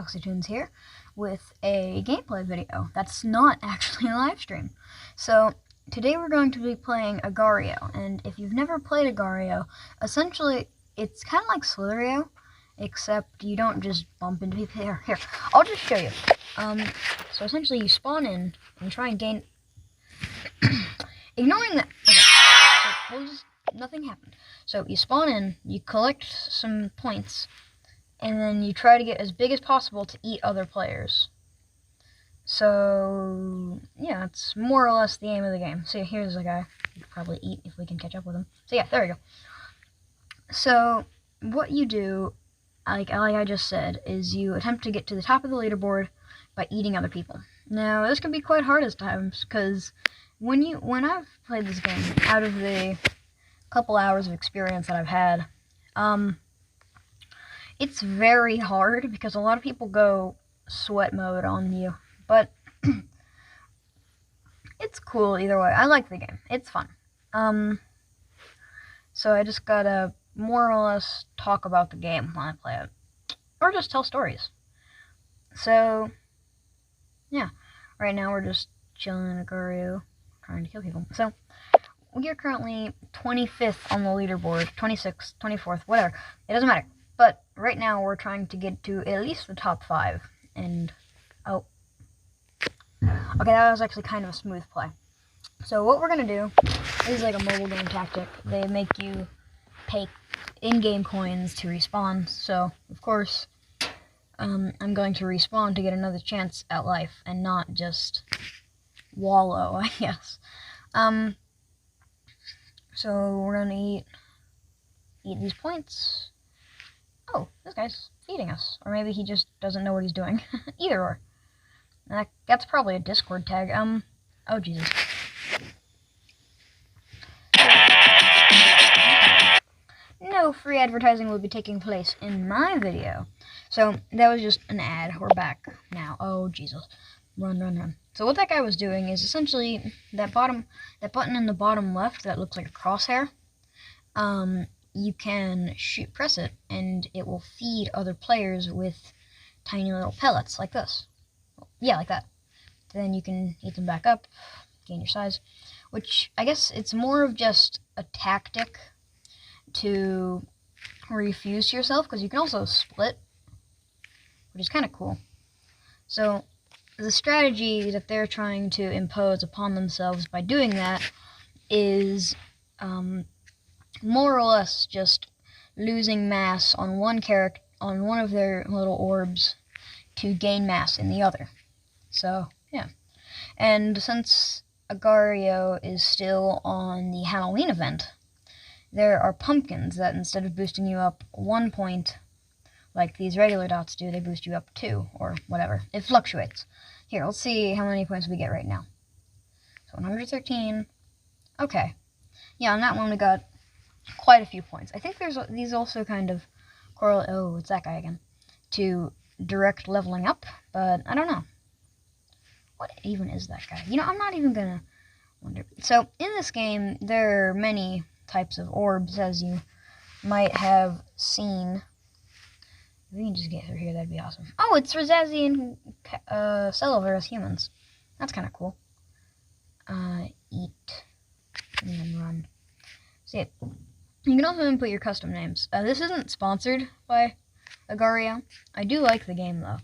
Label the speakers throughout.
Speaker 1: Toons here with a gameplay video that's not actually a live stream. So today we're going to be playing Agario, and if you've never played Agario, essentially it's kind of like Slitherio, except you don't just bump into people. Here, I'll just show you. So essentially you spawn in and try and gain... Ignoring that... Okay, so nothing happened. So you spawn in, you collect some points, and then you try to get as big as possible to eat other players. So, yeah, it's more or less the aim of the game. So here's a guy we could probably eat if we can catch up with him. So yeah, there we go. So what you do, like I just said, is you attempt to get to the top of the leaderboard by eating other people. Now, this can be quite hard at times, because when I've played this game, out of the couple hours of experience that I've had, it's very hard because a lot of people go sweat mode on you, but it's cool either way. I like the game. It's fun. So I just gotta more or less talk about the game when I play it, or just tell stories. So yeah, right now we're just chilling in Agario, trying to kill people. So we are currently 25th on the leaderboard, 26th, 24th, whatever. It doesn't matter. But right now we're trying to get to at least the top 5. And, oh. Okay, that was actually kind of a smooth play. So what we're going to do is like a mobile game tactic. They make you pay in-game coins to respawn. So, of course, I'm going to respawn to get another chance at life and not just wallow, I guess. So we're going to eat these points. Oh, this guy's feeding us. Or maybe he just doesn't know what he's doing. Either or. That's probably a Discord tag. Oh, Jesus. No free advertising will be taking place in my video. So, that was just an ad. We're back now. Oh, Jesus. Run, run, run. So what that guy was doing is essentially that button in the bottom left that looks like a crosshair. You can press it, and it will feed other players with tiny little pellets like this. Yeah, like that. Then you can eat them back up, gain your size, which I guess it's more of just a tactic to refuse yourself, because you can also split, which is kind of cool. So the strategy that they're trying to impose upon themselves by doing that is more or less just losing mass on one of their little orbs to gain mass in the other. So yeah, and since Agario is still on the Halloween event, there are pumpkins that instead of boosting you up 1 point like these regular dots do, they boost you up 2 or whatever. It fluctuates. Here, let's see how many points we get right now. So 113. Okay. Yeah, on that one we got quite a few points. I think there's these also kind of correlate. Oh, it's that guy again. To direct leveling up, but I don't know. What even is that guy? You know, I'm not even gonna wonder. So in this game, there are many types of orbs, as you might have seen. If we can just get through here, that'd be awesome. Oh, it's Razazzi and Celliver as humans. That's kind of cool. Eat. And then run. See it. You can also input your custom names. This isn't sponsored by Agario. I do like the game, though.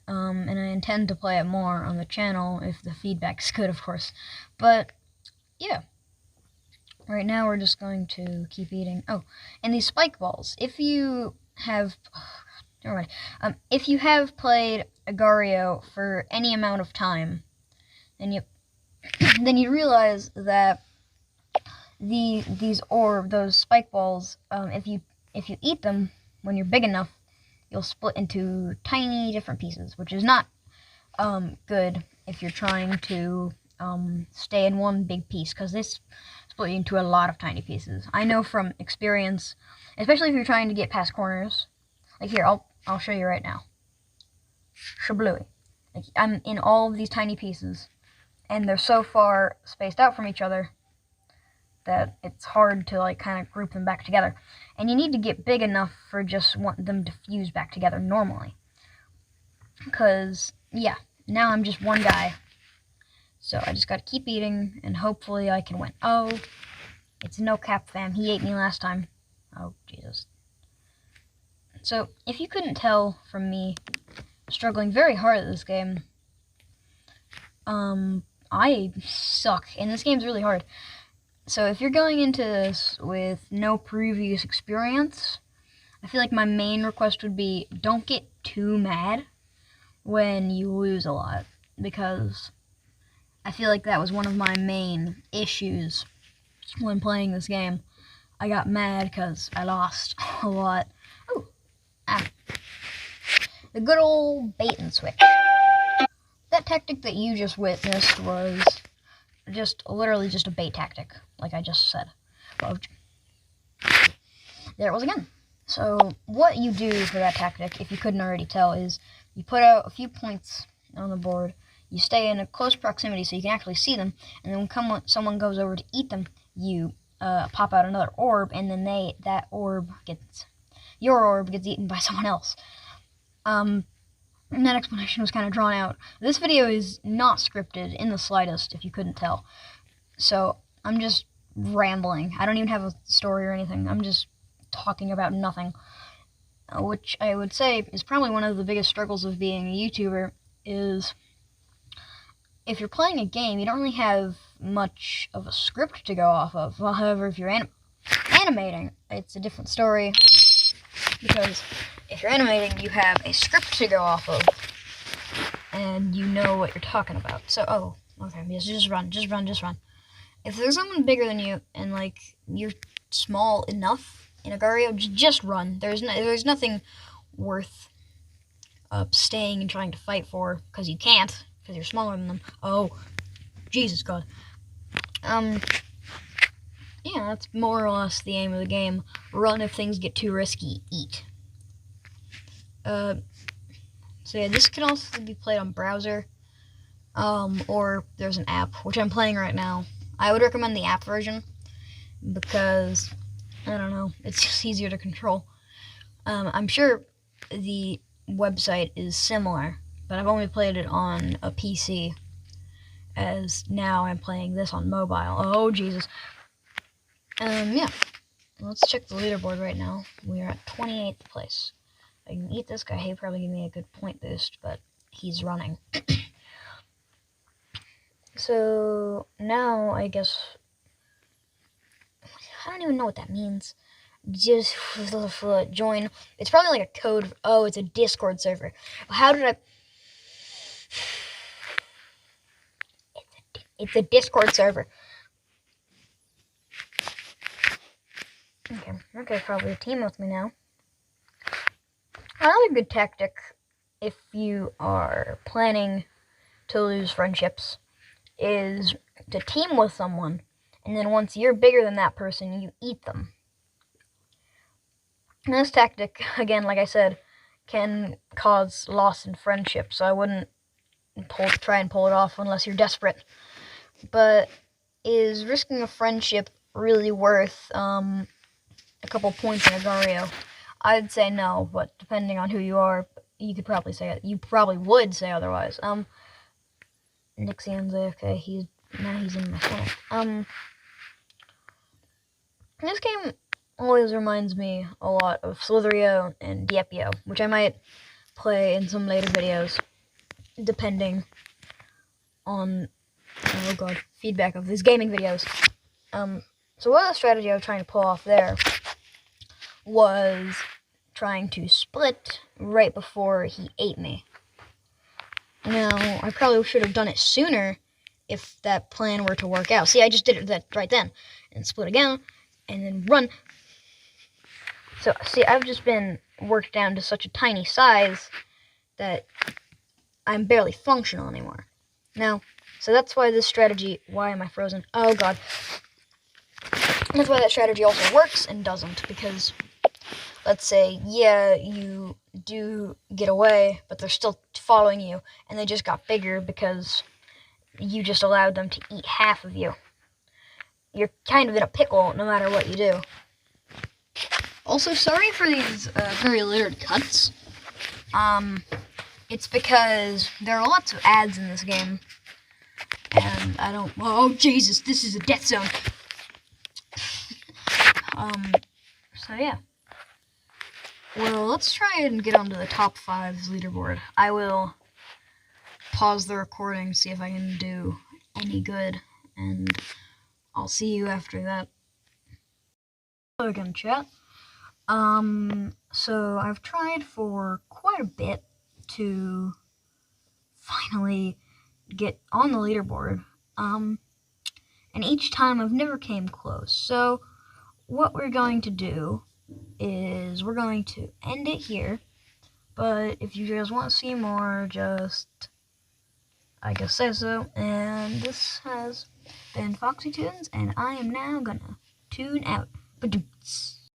Speaker 1: And I intend to play it more on the channel if the feedback's good, of course. But, yeah. Right now, we're just going to keep eating. Oh, and these spike balls. If you have... never mind. If you have played Agario for any amount of time, then you realize that those spike balls, if you eat them when you're big enough, you'll split into tiny different pieces, which is not good if you're trying to stay in one big piece, because this split you into a lot of tiny pieces. I know from experience, especially if you're trying to get past corners. Like here, I'll show you right now. Shablooey. Like, I'm in all of these tiny pieces, and they're so far spaced out from each other that it's hard to like kind of group them back together. And you need to get big enough for just want them to fuse back together normally. Because, yeah, now I'm just one guy. So I just gotta keep eating, and hopefully I can win. Oh, it's no cap fam. He ate me last time. Oh, Jesus. So, if you couldn't tell from me struggling very hard at this game, I suck, and this game's really hard. So if you're going into this with no previous experience, I feel like my main request would be don't get too mad when you lose a lot, because I feel like that was one of my main issues when playing this game. I got mad because I lost a lot. Ooh, the good old bait and switch. That tactic that you just witnessed was literally just a bait tactic, like I just said. Well, there it was again. So what you do for that tactic, if you couldn't already tell, is you put out a few points on the board, you stay in a close proximity so you can actually see them, and then when someone goes over to eat them, you pop out another orb, and then your orb gets eaten by someone else. And that explanation was kind of drawn out. This video is not scripted in the slightest, if you couldn't tell. So I'm just rambling. I don't even have a story or anything. I'm just talking about nothing. Which I would say is probably one of the biggest struggles of being a YouTuber, is if you're playing a game, you don't really have much of a script to go off of. Well, however, if you're animating, it's a different story. Because if you're animating, you have a script to go off of, and you know what you're talking about. So, okay, just run. If there's someone bigger than you, and, like, you're small enough in Agario, just run. There's nothing worth staying and trying to fight for, because you can't, because you're smaller than them. Oh, Jesus God. Yeah, that's more or less the aim of the game. Run if things get too risky, eat. So yeah, this can also be played on browser, or there's an app, which I'm playing right now. I would recommend the app version, because, I don't know, it's just easier to control. I'm sure the website is similar, but I've only played it on a PC, as now I'm playing this on mobile. Oh, Jesus. Yeah. Let's check the leaderboard right now. We are at 28th place. I can eat this guy. He'll probably give me a good point boost, but he's running. So, now, I guess... I don't even know what that means. Just join. It's probably like a code. Oh, it's a Discord server. How did I... It's a Discord server. Okay, probably a team with me now. Another good tactic, if you are planning to lose friendships, is to team with someone, and then once you're bigger than that person, you eat them. And this tactic, again, like I said, can cause loss in friendship, so I wouldn't try and pull it off unless you're desperate. But is risking a friendship really worth a couple points in Agario? I'd say no, but depending on who you are, you probably would say otherwise. Nixion's AFK. Now he's in my funnel. This game always reminds me a lot of Slitherio and Diepio, which I might play in some later videos, depending on feedback of these gaming videos. So one of the strategy I was trying to pull off there was trying to split right before he ate me. Now, I probably should have done it sooner if that plan were to work out. See, I just did it right then. And split again, and then run. So, see, I've just been worked down to such a tiny size that I'm barely functional anymore. Now, so that's why this strategy... Why am I frozen? Oh, God. That's why that strategy also works and doesn't, because... Let's say, yeah, you do get away, but they're still following you, and they just got bigger because you just allowed them to eat half of you. You're kind of in a pickle no matter what you do. Also, sorry for these very littered cuts. It's because there are lots of ads in this game, and I don't. Oh Jesus! This is a death zone. So yeah. Well, let's try and get onto the top 5 leaderboard. I will pause the recording, see if I can do any good, and I'll see you after that. Hello again, chat. So I've tried for quite a bit to finally get on the leaderboard, and each time I've never came close. So what we're going to do is we're going to end it here, but if you guys want to see more, just I guess say so. And this has been Foxy Toons, and I am now gonna tune out. Badoots.